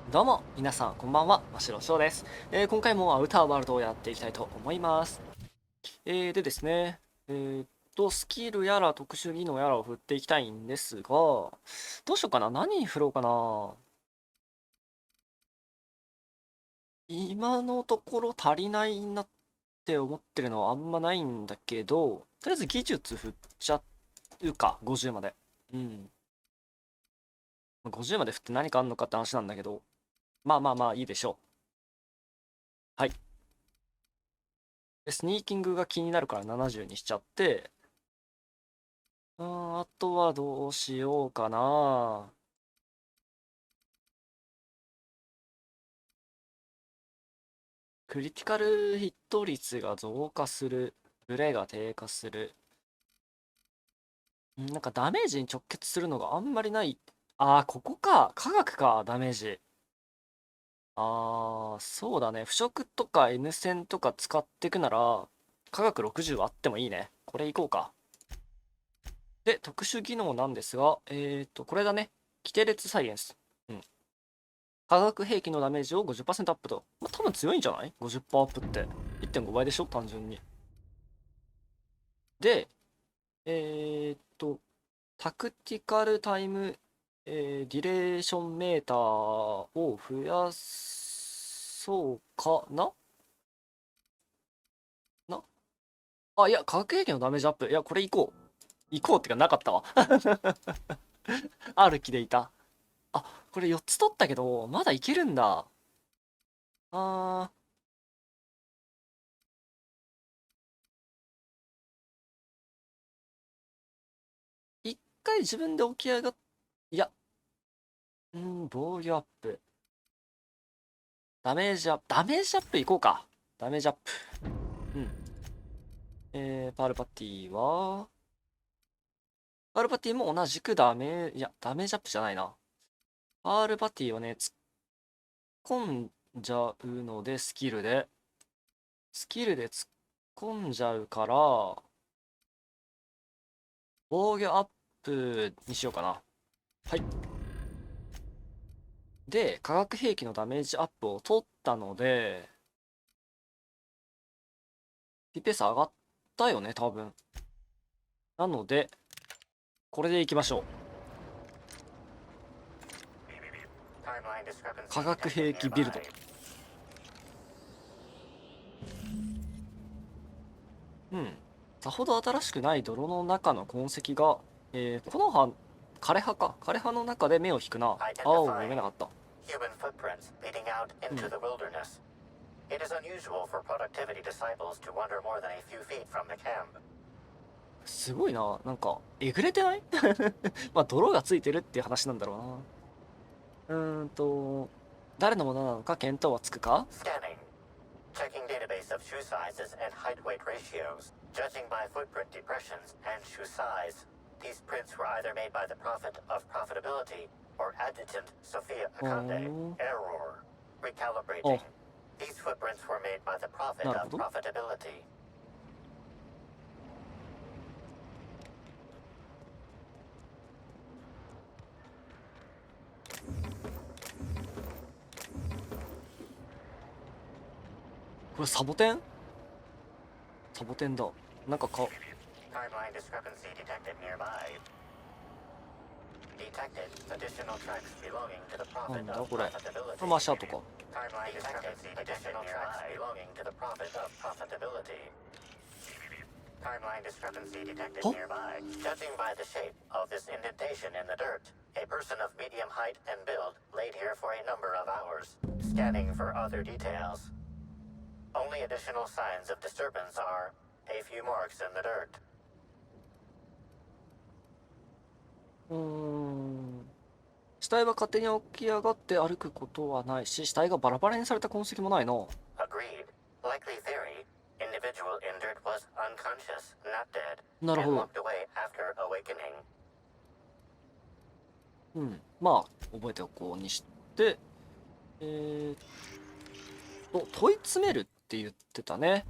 どうも皆さんこんばんは、真白翔です。今回もアウターワールドをやっていきたいと思います。でですね、スキルやら特殊技能やらを振っていきたいんですが、どうしようかな、何振ろうかな。今のところ足りないなって思ってるのはあんまないんだけど、とりあえず技術振っちゃうか、50まで。うん。50まで振って何かあんのかって話なんだけど、まあまあまあいいでしょう。はい。でスニーキングが気になるから70にしちゃって、あとはどうしようかな。クリティカルヒット率が増加する。ブレが低下する。なんかダメージに直結するのがあんまりない。ここか。科学か、ダメージ。そうだね。腐食とか N 線とか使ってくなら、科学60はあってもいいね。これいこうか。で、特殊技能なんですが、これだね。規定列サイエンス。うん。化学兵器のダメージを50%アップと。まあ、多分強いんじゃない？ 50% アップって。1.5 倍でしょ単純に。で、えーっと、タクティカルタイム、ディレーションメーターを増やそうかな。いや、化学兵器のダメージアップ。いや、これいこう。いこうってかなかったわ。ある気でいた。これ4つ取ったけど、まだいけるんだ。あ一回自分で起き上がっ、いや、防御アップ。ダメージアップいこうか。ダメージアップ。うん。パールパティは、パールパティも同じくいや、ダメージアップじゃないな。パールパティはね、突っ込んじゃうので、スキルで突っ込んじゃうから、防御アップにしようかな。はい。で、化学兵器のダメージアップを取ったので、p ペース上がったよね、多分。なので、これでいきましょう。化学兵器ビルド。うん。さほど新しくない泥の中の痕跡が、この葉、枯れ葉か。枯れ葉の中で目を引くな。青を読めなかった。Human footprints leading out うん。into the wilderness. It is unusual for productivity disciples to wander more than a few feet from the camp. すごいな。なんか、えぐれてない？まあ、泥がついてるっていう話なんだろうな。誰のものなのか見当はつくか？ Scanning. Checking database of shoe sizes and height weight ratios. Judging by footprint depressions and shoe size. These prints were either made by the prophet of profitability or adjutant Sophia Akande. おー。Error. あ、Recalibrating. These footprints were made by the prophet なる of ほど。profitability. これサボテン？サボテンだ。なんかTimeline discrepancy detected nearby. Detected additional tracks belonging to the な prophet んだ of これ。こ profitability. れマシャとか。Timeline detected additional tracks belonging to the prophet of profitability. Timeline discrepancy detected は？ nearby. Judging by the shape of this indentation in the dirt, a person of medium height and build laid here for a number of hours. Scanning for other details. Only additional signs of disturbance are a few marks in the dirt. 死体は勝手に起き上がって歩くことはないし、死体がバラバラにされた痕跡もないな。Agreed. Likely theory. Individual injured was unconscious, not dead, なる and ほど。walked away after awakening. まあ、覚えておこうにして、え問い詰めるって言ってたね。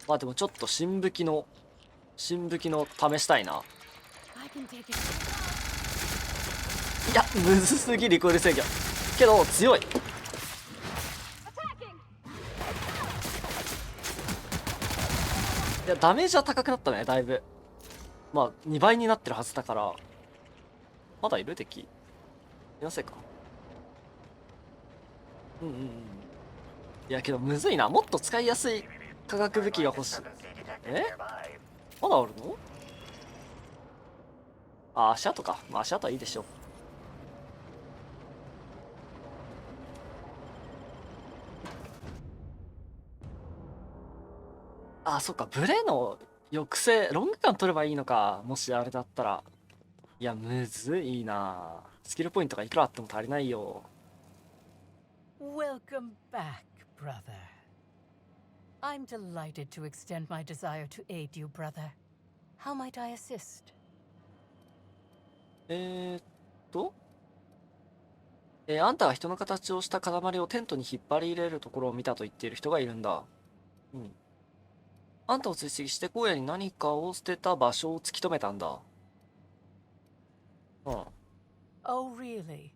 まあでもちょっと新武器の試したいな。いや、むずすぎリコイル制御。けど強い。いやダメージは高くなったね、だいぶ。まあ2倍になってるはずだから。まだいる敵いませんか。うんうんうん。いやけどむずいな。もっと使いやすい化学武器が欲しい。まだあるの？あ、足跡か。まあ足跡はいいでしょう。あ、そっか。ブレの抑制、ロングガン取ればいいのか。もしあれだったら。いや、むずいな。スキルポイントがいくらあっても足りないよ。Welcome back, brother. I'm delighted to extend my desire to aid you, brother. How might I assist? えーっと、あんたが人の形をした塊をテントに引っ張り入れるところを見たと言っている人がいるんだ。うん。あんたを追跡して荒野に何かを捨てた場所を突き止めたんだ。うん。Oh, really?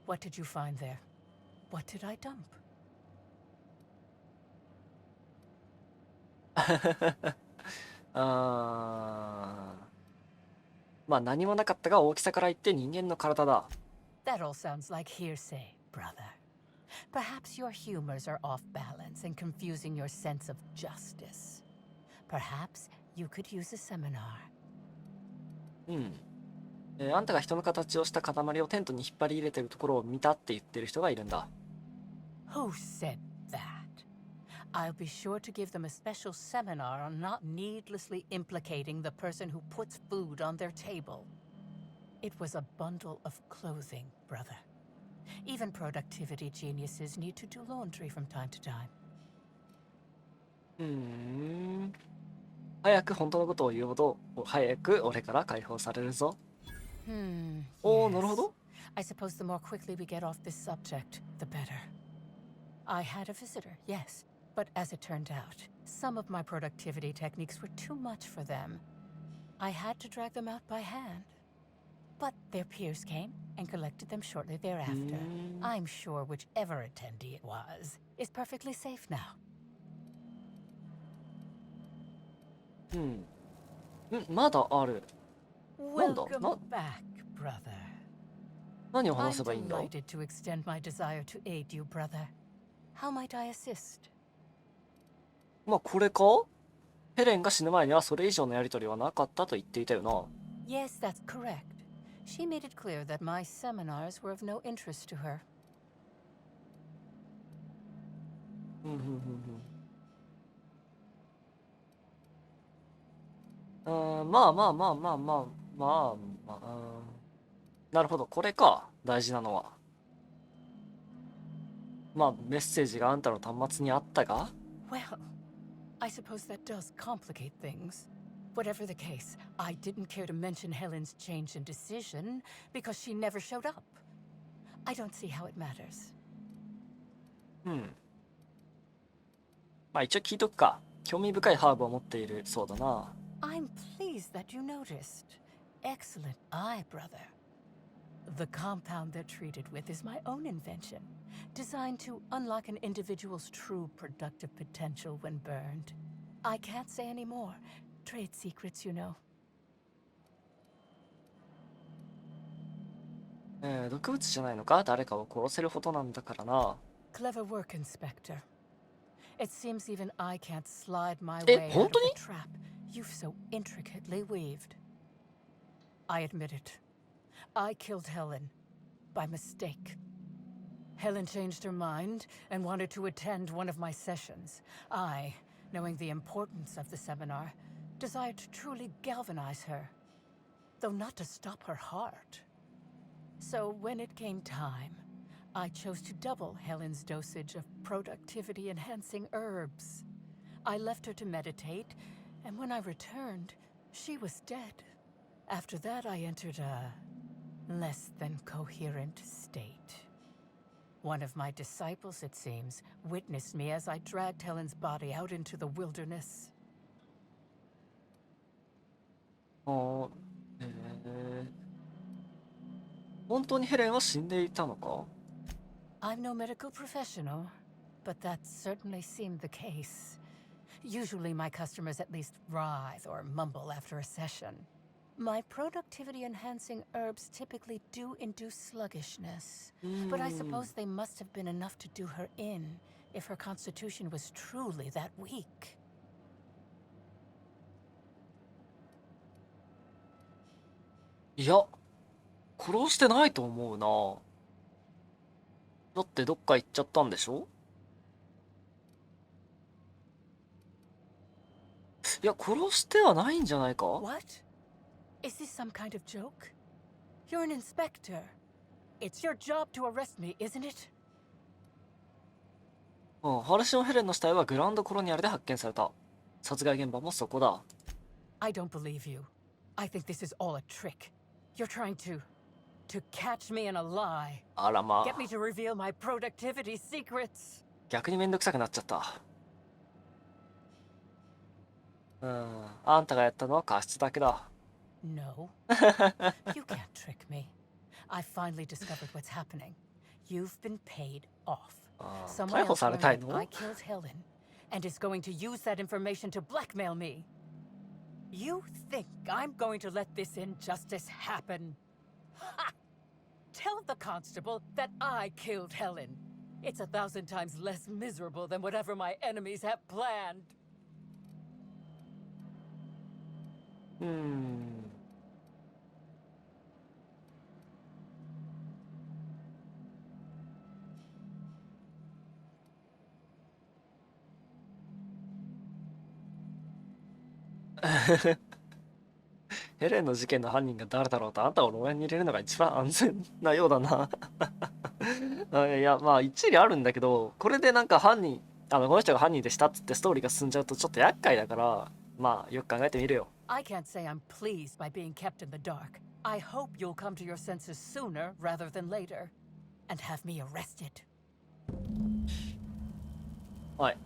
What did you find there? What did I dump? まあ何もなかったが大きさから言って人間の体だ。That all sounds like hearsay, brother. Perhaps your humors are off balance and confusing your sense of justice. Perhaps you could use a seminar. うん。あんたが人の形をした塊をテントに引っ張り入れてるところを見たって言ってる人がいるんだ。Who said that? I'll be sure to give them a special seminar on not needlessly implicating the person who puts food on their table. It was a bundle of clothing, brother. Even productivity geniuses need to do laundry from time to time. 早く本当のことを言うほど早く俺から解放されるぞ。おお、なるほ Yes. ど。I suppose the more quickly we get off this subject, the better. I had a visitor, yes, but as it turned out, some of my productivity techniques were too much for them. I had to drag them out by hand. But their peers came and collected them shortly thereafter. I'm sure whichever attendee it was is perfectly safe now. まだある。なんだ Welcome back, brother. 何を話 I'm せばいいんだ。 delighted to extend my desire to aid you, brother. How might I assist? まあこれか。ヘレンが死ぬ前にはそれ以上のやり取りはなかったと言っていたよな。 Yes, that's correct. She made it clear that my seminars were of no interest to her. まあまあまあまあまあまあまあ、なるほど、これか大事なのは。まあメッセージがあんたの端末にあったが。 Well, I suppose that does complicate things. Whatever the case, I didn't care to mention Helen's change in decision because she never showed up. I don't see how it matters. まあ一応聞いとくか。興味深いハーブを持っているそうだな。 I'm pleased that you noticed. Excellent eye, brother. The compound they're treated with is my own invention, designed to unlock an individual's true productive potential when burned. I can't say any more. Trade secrets, you know. 毒物じゃないのか。誰かを殺せるほどなんだからな。 Clever work, Inspector. It seems even I can't slide my way out of the 本当に？ trap you've so intricately weaved. I admit it. I killed Helen by mistake. Helen changed her mind and wanted to attend one of my sessions. I, knowing the importance of the seminar, desired to truly galvanize her, though not to stop her heart. So when it came time, I chose to double Helen's dosage of productivity-enhancing herbs. I left her to meditate, and when I returned, she was dead. After that, I entered a less than coherent state. One of my disciples, it seems, witnessed me as I dragged Helen's body out into the wilderness. あー本当にヘレンは死んでいたのか？ I'm no medical professional, but that certainly seemed the case. Usually my customers at least writhe or mumble after a session. My productivity-enhancing herbs typically do induce sluggishness, but I suppose they must have been enough to do her in if her constitution was truly that weak. いや、殺してないと思うな。だってどっか行っちゃったんでしょ？いや、殺してはないんじゃないか？ What? Is this some kind of joke? You're an inspector. It's your job to arrest me, isn't it? うん、ハルシオン・ヘレンの死体はグランドコロニアルで発見された。殺害現場もそこだ。I don't believe you. I think this is all a trick. You're trying to catch me in a lie. あらま Get me あ、 to reveal my productivity secrets. 逆にめんどくさくなっちゃった。あんたがやったのは過失だけだ。No. You can't trick me. I finally discovered what's happening. You've been paid off. 逮 Someone 捕 else され learned たい that の？ I killed Helen and is going to use that information to blackmail me. You think I'm going to let this injustice happen? Ha! Tell the constable that I killed Helen. It's 1,000 times less miserable than whatever my enemies have planned. ヘレンの事件の犯人が誰だろうとあんたを牢屋に入れるのが一番安全なようだな。いや、まあ一理あるんだけど、これでなんか犯人、この人が犯人でしたっつってストーリーが進んじゃうとちょっと厄介だから、まあよく考えてみるよ。I can't say I'm pleased by being kept in the dark. I hope you'll come to your senses sooner rather than later and have me arrested. はい。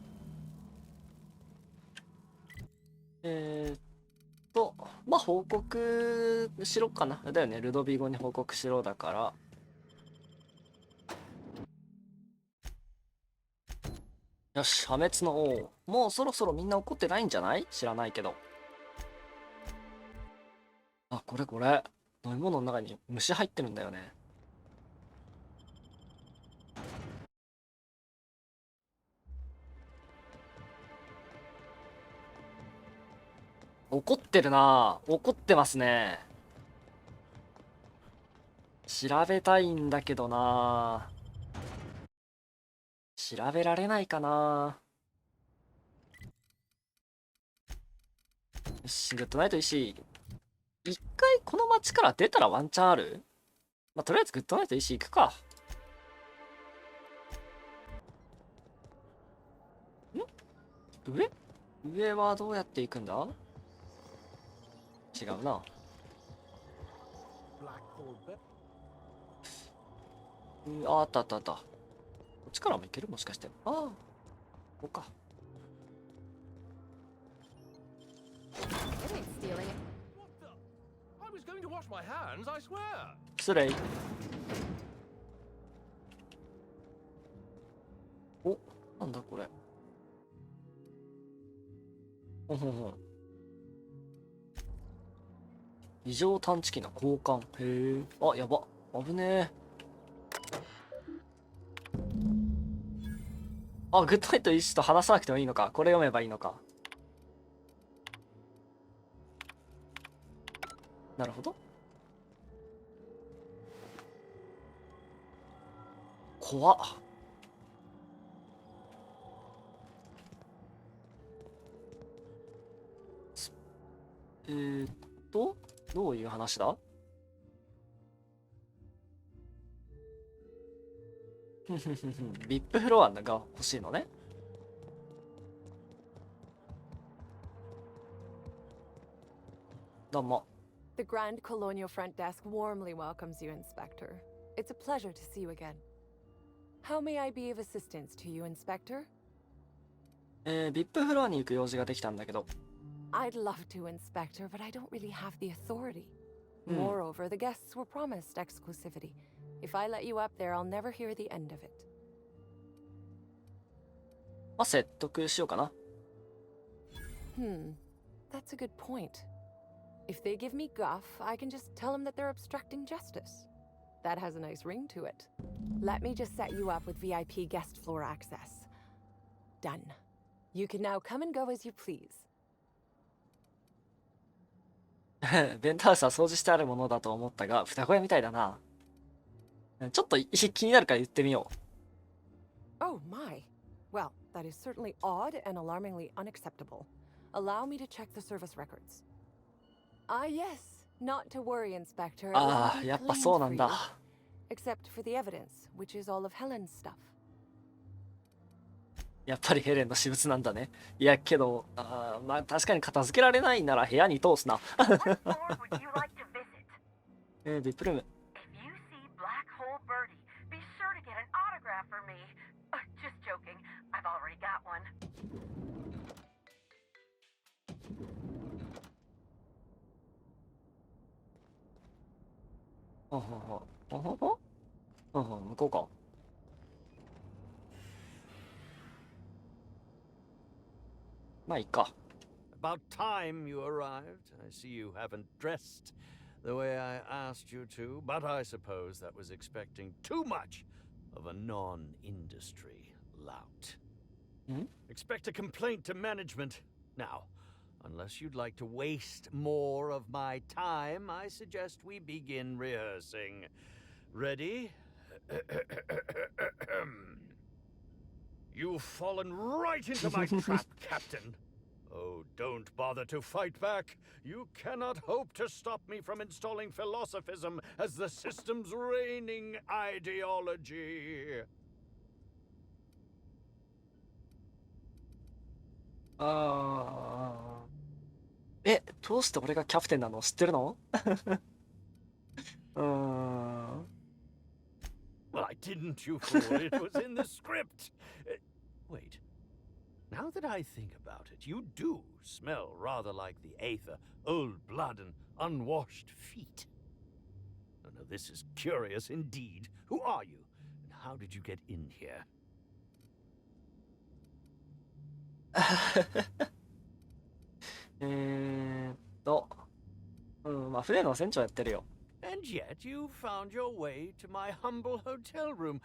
まあ報告しろかな。だよね、ルドビゴに報告しろだから。よし、破滅の王。もうそろそろみんな怒ってないんじゃない？知らないけど。あ、これ。飲み物の中に虫入ってるんだよね。怒ってるな。怒ってますね。調べたいんだけどな。調べられないかな。よし、グッドナイト石井。一回この町から出たらワンチャンある？まあ、とりあえずグッドナイト石井行くか。上はどうやって行くんだ？違うな。あった。こっちからも行ける？もしかして。ああ、ここか。失礼。お、なんだこれ。異常探知機の交換。へえ。あ、やば。危ねえ。あ、グッドナイト石と話さなくてもいいのか。これ読めばいいのか。なるほど。怖っ。どういう話だ？ビップフロアが欲しいのね。どうも。The Grand Colonial Front Desk warmly welcomes you, Inspector. It's a pleasure to see you again. How may I be of assistance to you, Inspector? ビップフロアに行く用事ができたんだけど。I'd love to, Inspector, but I don't really have the authority. Moreover, the guests were promised exclusivity. If I let you up there, I'll never hear the end of it. まあ説得しようかな。That's a good point. If they give me guff, I can just tell them that they're obstructing justice. That has a nice ring to it. Let me just set you up with VIP guest floor access. Done. You can now come and go as you please. ベントハウスは掃除してあるものだと思ったが、双子屋みたいだな。ちょっと気になるから言ってみよう。Oh my. Well, that is certainly odd and alarmingly unacceptable. Allow me to check the service records. Ah, yes. Not to worry, Inspector. It will あ all あ、 be やっぱ cleaned そうな for ん you. だ。 Except for the evidence, which is all of Helen's stuff. やっぱりヘレンの私物なんだね。いやけど、まあ確かに片付けられないなら部屋に通すな。What floor would you like to visit? ビップルーム。If you see Black Hole Birdie, be sure to get an autograph for me. Just joking. I've already got one. ほほほほほほほほ向こうか。まあいいか。 About time you arrived. I see you haven't dressed the way I asked you to, but I suppose that was expecting too much of a non-industry lout. Expect a complaint to management. Now, unless you'd like to waste more of my time, I suggest we begin rehearsing. Ready? You've fallen right into my trap, Captain. Oh, don't bother to fight back. You cannot hope to stop me from installing philosophism as the system's reigning ideology. どうして俺がキャプテンなの知ってるの？Well, I didn't, you fool. It was in the script. Wait. Now that I think about it, you do smell rather like the Aether, old blood, and unwashed feet. Oh, no, this is curious indeed. Who are you? And how did you get in here? まあ船の船長やってるよ。And yet you found your way to my humble hotel room.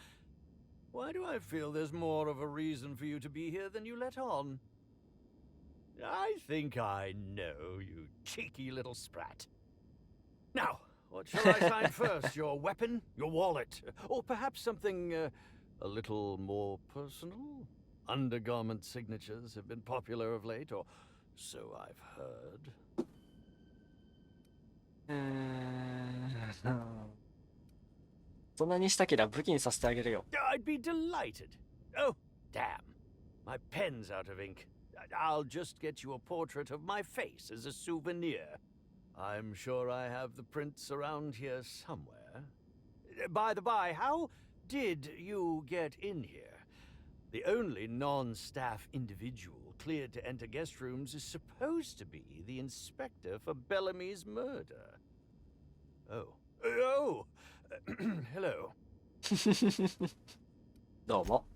Why do I feel there's more of a reason for you to be here than you let on? I think I know, you cheeky little sprat. Now, what shall I sign first? Your weapon? Your wallet? Or perhaps something a little more personal? Undergarment signatures have been popular of late, or so I've heard. そんなにしたけりゃ武器にさせてあげるよ。I'd be delighted. Oh, damn. My pen's out of ink. I'll just get you a portrait of my face as a souvenir. I'm sure I have the prints around here somewhere. By the by, how did you get in here? The only non-staff individual cleared to enter guest rooms is supposed to be the inspector for Bellamy's murder. Oh, hello. どうも。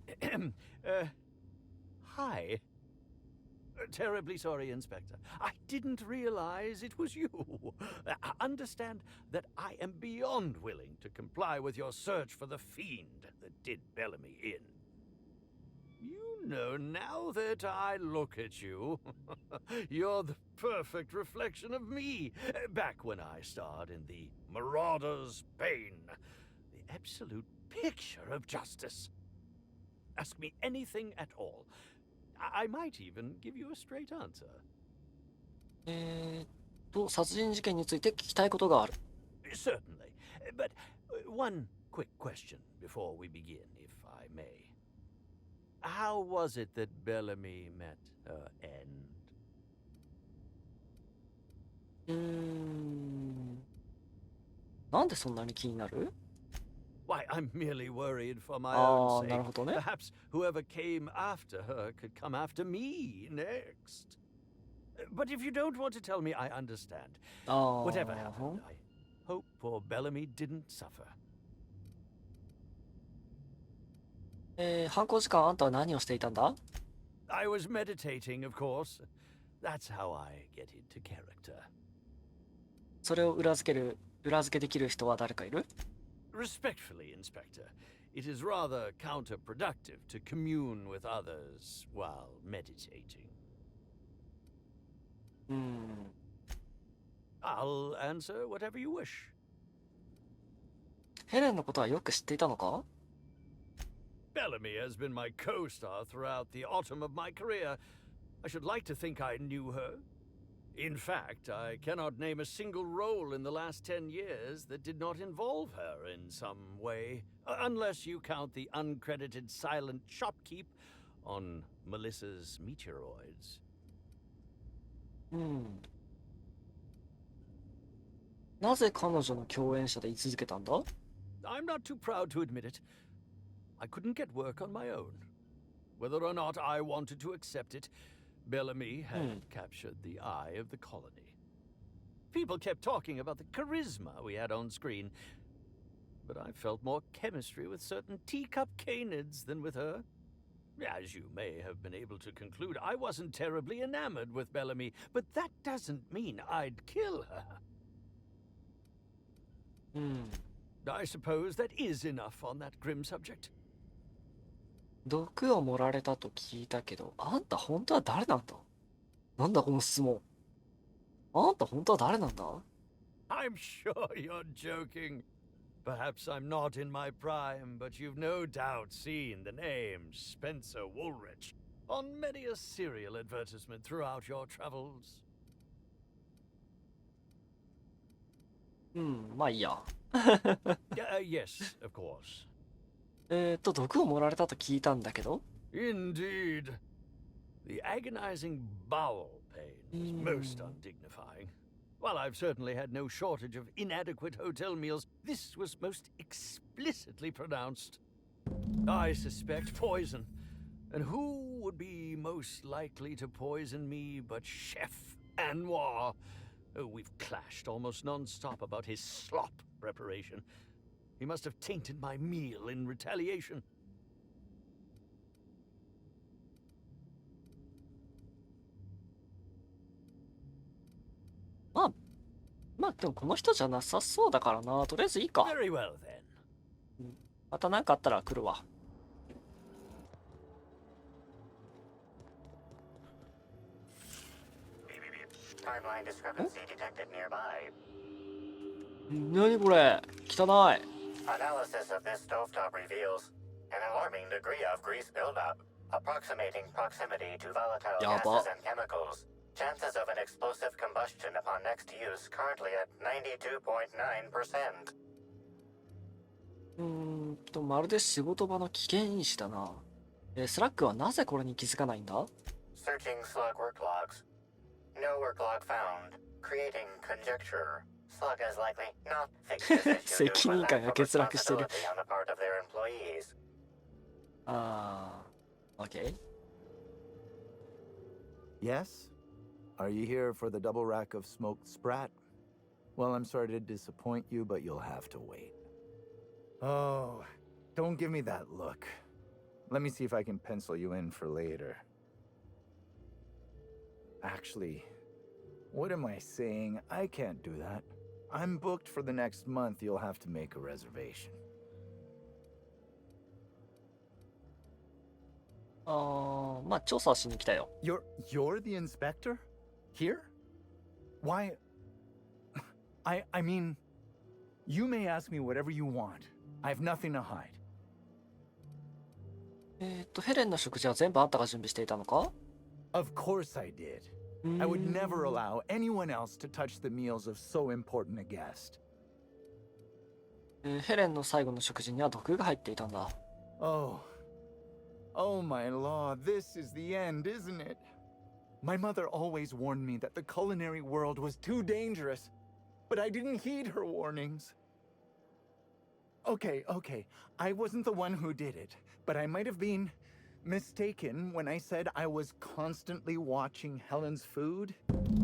Hi. Terribly sorry, Inspector. I didn't realize it was you. Understand that I am beyond willing to comply with your search for the fiend that did Bellamy in. You know, now that I look at you, you're the perfect reflection of me, back when I starred in the Marauder's Bane, the absolute picture of justice. Ask me anything at all. I might even give you a straight answer. 殺人事件について聞きたいことがある。Certainly. But one quick question before we begin, if I may. How was it that Bellamy met her end? なんでそんなに気になる？ Why, I'm merely worried for my own sake. なるほどね。 Perhaps whoever came after her could come after me next. But if you don't want to tell me, I understand. Whatever happened, hope poor Bellamy didn't suffer. 犯行時間あんたは何をしていたんだ？ I was meditating, of course. That's how I get into character. それを裏付けできる人は誰かいる？ Respectfully, Inspector, it is rather counterproductive to commune with others while meditating. I'll answer whatever you wish. ヘレンのことはよく知っていたのか？ Bellamy has been my co-star throughout the autumn of my career. I should like to think I knew her. In fact, I cannot name a single role in the last 10 years that did not involve her in some way, unless you count the uncredited silent shopkeep on Melissa's Meteoroids. なぜ彼女の共演者で居続けたんだ？ I'm not too proud to admit it. I couldn't get work on my own. Whether or not I wanted to accept it, Bellamy had captured the eye of the colony. People kept talking about the charisma we had on screen, but I felt more chemistry with certain teacup canids than with her. As you may have been able to conclude, I wasn't terribly enamored with Bellamy, but that doesn't mean I'd kill her. I suppose that is enough on that grim subject. 毒を盛られたと聞いたけど、あんた本当は誰なんだ？なんだこの質問。あんた本当は誰なんだ？ I'm sure you're joking. Perhaps I'm not in my prime, but you've no doubt seen the name Spencer Woolrich on many a serial advertisement throughout your travels. まあいいや。Yes, of course. 毒を盛られたと聞いたんだけど。 Indeed. The agonizing bowel pain was most undignifying. While I've certainly had no shortage of inadequate hotel meals, this was most explicitly pronounced. I suspect poison. And who would be most likely to poison me but Chef Anwar? Oh, we've clashed almost non-stop about his slop preparation. He must have tainted my meal in retaliation. まあでもこの人じゃなさそうだからな。とりあえずいいか。 Very well then. また何かあったら来るわ。Timeline discrepancy detected nearby. 何これ？汚い。 Analysis of this stovetop reveals an alarming degree of grease buildup, approximating proximity to volatile gases and chemicals. Chances of an explosive combustion upon next use currently at 92.9%. まるで仕事場の危険因子だな。スラックはなぜこれに気づかないんだ？ Searching slug work logs. No work log found. Creating conjecture. Slug is likely not fixed this issue due to a lack of responsibility on the part of their employees. Okay. Yes? Are you here for the double rack of smoked sprat? Well, I'm sorry to disappoint you, but you'll have to wait. Oh, don't give me that look. Let me see if I can pencil you in for later. Actually, what am I saying? I can't do that. I'm booked for the next month. You'll have to make a reservation. まあ調査しに来たよ。 You're the inspector? Here? Why? I mean, you may ask me whatever you want. I have nothing to hide. ヘレンの食事は全部あんたが準備していたのか？ Of course I did. I would never allow anyone else to touch the meals of so important a guest. ヘレンの最後の食事には毒が入っていたんだ。 Oh my law, this is the end, isn't it? My mother always warned me that the culinary world was too dangerous, but I didn't heed her warnings. Okay, I wasn't the one who did it, but I might have been mistaken when I said I was constantly watching Helen's food.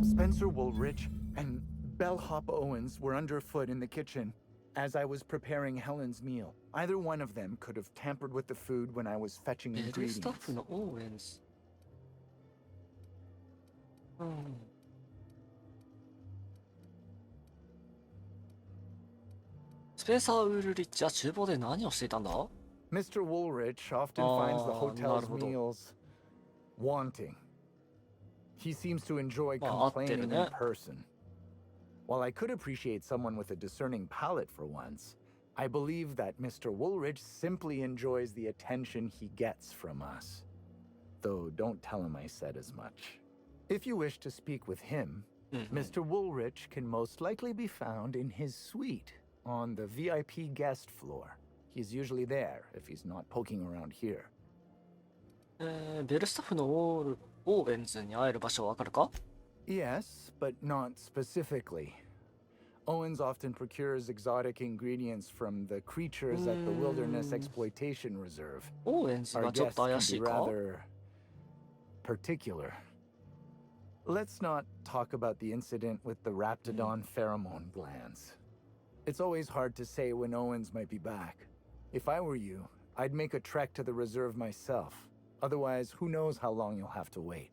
Spencer Woolrich and Bellhop Owens were underfoot in the kitchen as I was preparing Helen's meal. Either one of them could have tampered with the food when I was fetching ベルスタッ ingredients. フのオーエンズ。うん。スペンサー・ウールリッチは厨房で何をしていたんだ？ Mr. Woolrich often finds the Ah, hotel's naruhodo. meals wanting. He seems to enjoy Ah, complaining in 合ってるね。person. While I could appreciate someone with a discerning palate for once, I believe that Mr. Woolrich simply enjoys the attention he gets from us. Though don't tell him I said as much. If you wish to speak with him, うんうん。 Mr. Woolrich can most likely be found in his suite on the VIP guest floor. He's usually there if he's not poking around here. ベルスタッフのオーエンズに会える場所はわかるか？ Yes, but not specifically. Owens often procures exotic ingredients from the creatures at the Wilderness Exploitation Reserve. オーエンズ Our がちょっ guests と can 怪し be いか？ rather particular. Let's not talk about the incident with the Raptidon pheromone glands. It's always hard to say when Owens might be back. If I were you, I'd make a trek to the reserve myself. Otherwise, who knows how long you'll have to wait.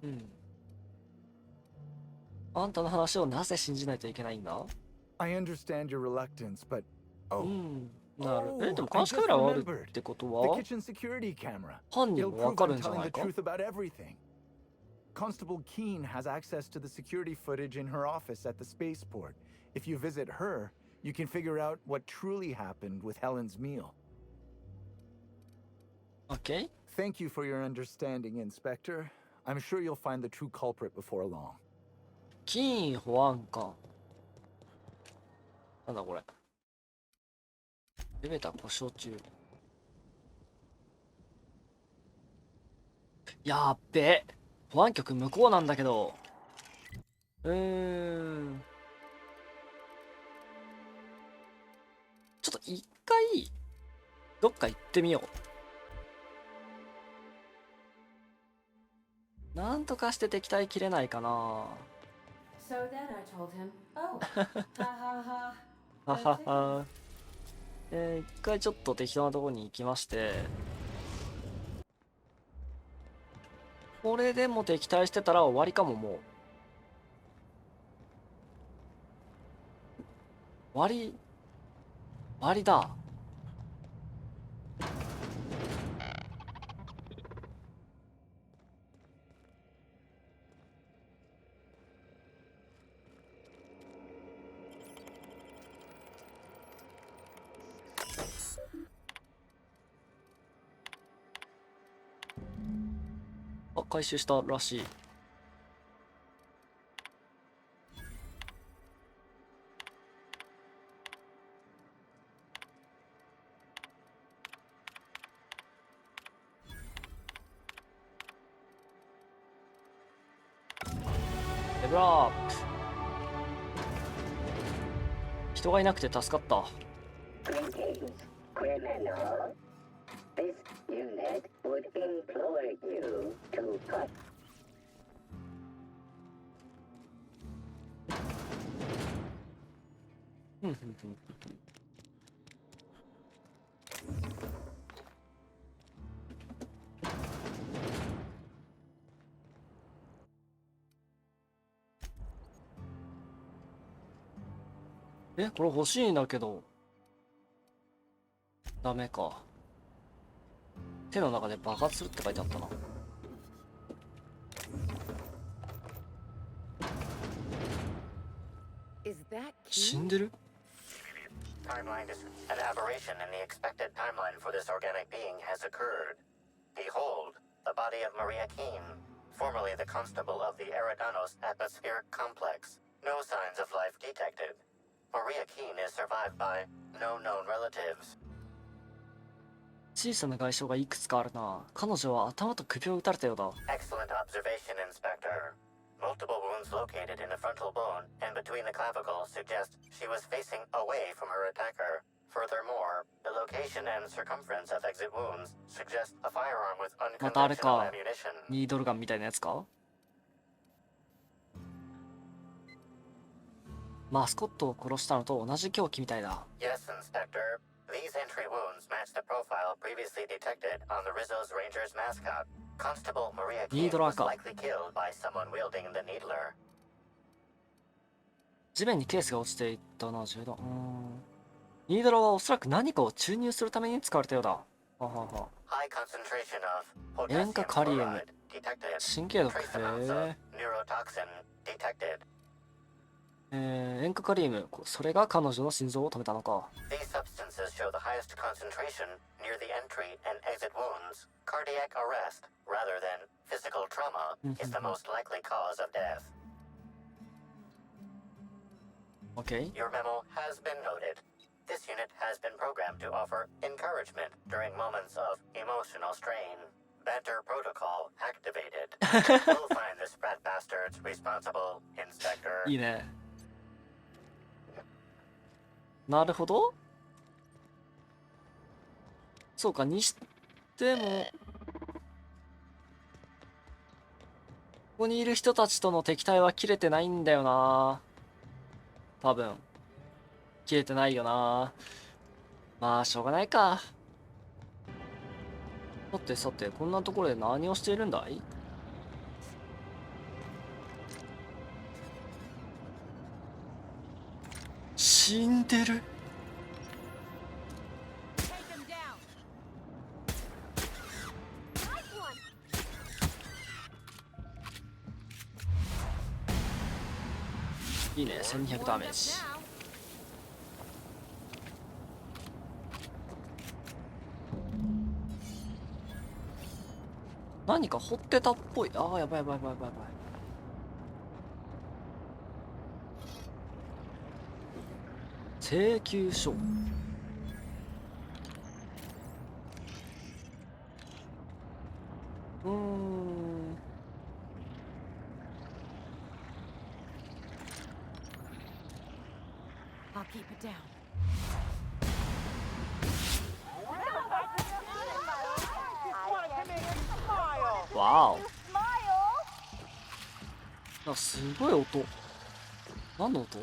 うん。あんたの話をなぜ信じないといけないんだ？ I understand your reluctance, but う oh, ん。なる。 oh, でも I 監視カ just メラがある remembered. ってこと The は kitchen security camera. 犯人 It'll もわ prove か I'm るんじゃ telling ない the か？ truth about everything. Constable Keene has access to the security footage in her office at the spaceport. If you visit her, you can figure out what truly happened with Helen's meal. OK? Thank you for your understanding, Inspector. I'm sure you'll find the true culprit before long. キーン保安官。なんだこれ。エレベーター故障中。やっべ。保安局向こうなんだけど。ちょっと一回どっか行ってみよう。なんとかして敵対切れないかな。So then I told him, oh, ha ha ha. ははは。一回ちょっと適当なところに行きまして、これでも敵対してたら終わりかも。もう終わりだ。あ、回収したらしい。レベルアップ。人がいなくて助かった。Greetings, criminal. This unit would implore you to cut. ふんふんふん。これ欲しいんだけどダメか。手の中で爆発するって書いてあったな。死んでる？ Timeline is an aberration in the expected timeline for this organic being has occurred. Behold, the body of Maria Keene, formerly the constable of the Eridanos Atmospheric Complex. No signs of life detected. Maria Keene is survived by no known relatives. 小さな外傷がいくつかあるな。彼女は頭と首を撃たれたようだ。 Excellent observation, Inspector. Multiple wounds located in the frontal bone and between the clavicles suggest she was facing away from her attacker. Furthermore, the location and circumference of exit wounds suggest a firearm with またあれ unconventional か。 ammunition. ニードルガンみたいなやつか？マスコットを殺したのと同じ凶器みたいだ。 Yes, Inspector. These entry wounds match the profile previously detected on the Rizzo's Rangers mascot. Constable Maria King was likely killed by someone wielding the needler. 地面にケースが落ちていったな。銃弾。ニードラはおそらく何かを注入するために使われたようだ。ははは。 High concentration of 塩化カリウム。 potassium detected. 神経毒。 Trace amounts of neurotoxin detected. 塩化カリウム。それが彼女の心臓を止めたのか。 These substances show the highest concentration near the entry and exit wounds. Cardiac arrest, rather than physical trauma, is the most likely cause of death. OK。 Your memo has been noted. This unit has been programmed to offer encouragement during moments of emotional strain. Banter protocol activated. We'll find the Sprat bastards responsible, Inspector. いいね。なるほど。そうか、にしても、ここにいる人たちとの敵対は切れてないんだよな。多分。切れてないよな。まあ、しょうがないか。さてさて、こんなところで何をしているんだい？死んでる。いいね、1200ダメージ。何か掘ってたっぽい。ああ、やばいやばいやばいやばいやばい。請求書。I'll keep it down. わお。あ、すごい音。何の音？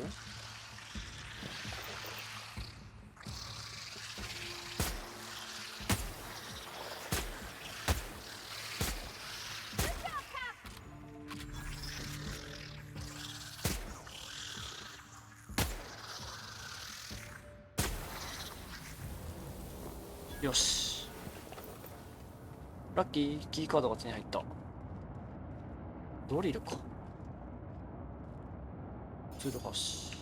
よし。ラッキー、キーカードが手に入った。ドリルか。ツールかし。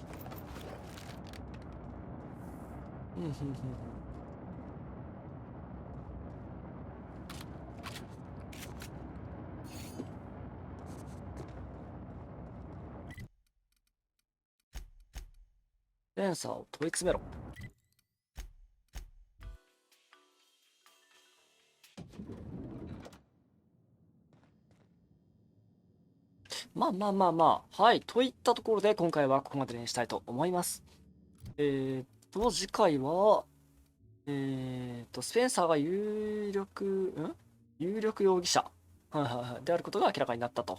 センサーを問い詰めろ。まあまあまあまあ。はい。といったところで、今回はここまでにしたいと思います。次回は、スペンサーが有力容疑者、であることが明らかになったと。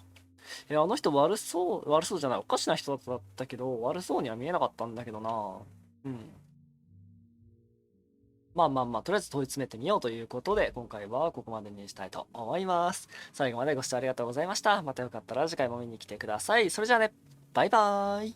あの人悪そうじゃない、おかしな人だったけど、悪そうには見えなかったんだけどな。まあまあまあ、とりあえず問い詰めてみようということで、今回はここまでにしたいと思います。最後までご視聴ありがとうございました。またよかったら次回も見に来てください。それじゃあね、バイバーイ。